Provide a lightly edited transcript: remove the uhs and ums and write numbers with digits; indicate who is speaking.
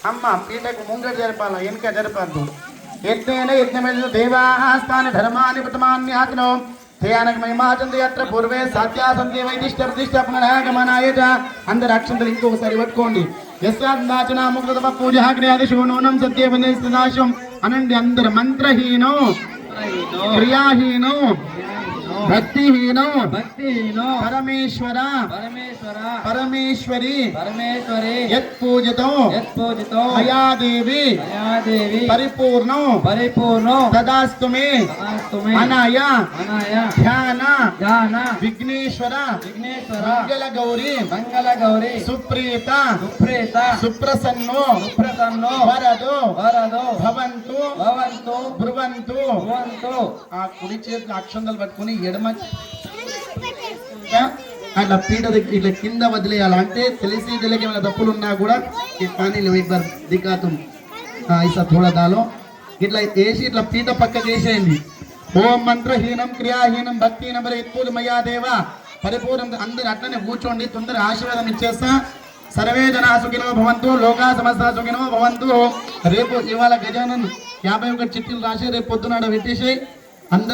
Speaker 1: అమ్మ పీటకు ముంగట జరపాల వెనుక జరపద్దు. యజ్ఞేన యజ్ఞమిదు దేవాస్తాని ధర్మాని ప్రథమాన్యాత్నో ధ్యానక మహిమాచంది అత్ర పూర్వే సాత్యాసంతి వైదిష్ట ప్రతిష్ట పునరాగమనాయ చ. అందరు అక్షంతలు ఇంకొకసారి పట్టుకోండి. యస్యాదాచన ముక్తమ పూజ క్రియాదిషు నూనం సత్యవనిస్తాశం అనండి. అందరు మంత్రహీనో క్రియాహీనో భక్తిహీనో పరమేశ్వర పరమేశ్వరి యత్పూజితో మయాదేవి పరిపూర్ణో తదాస్తు మే అనాయ ధ్యాన విఘ్నేశ్వర మంగళ గౌరీ సుప్రీత సుప్రసన్నో వరదో భవంతు బ్రువంతు. ఆ కుడి చేతులు అక్షంతలు పట్టుకుని ఎడమ అట్లా పీట దగ్గర ఇట్లా కింద వదిలేయాలి. అంటే తెలిసి తెలియక ఏమైనా తప్పులు ఉన్నా కూడా పానీ దిగాతం ఐసా థోడా దాలో ఇట్లా వేసి ఇట్లా పీట పక్క చేసేయండి. ఓం మంత్రహీనం క్రియాహీనం భక్తిహీనం పూజ మయాదేవ పరిపూర్ణం. అందరు అట్లనే కూర్చోండి. తొందర ఆశీర్వాదం ఇచ్చేస్తా. సర్వే జనా సుఖినో భవంతు లోకా సమస్త సుఖినో భవంతు. రేపు ఇవాళ గజానన్ 51 చిట్టీలు రాసి రేపు పొద్దునాడ పెట్టేసి అందరు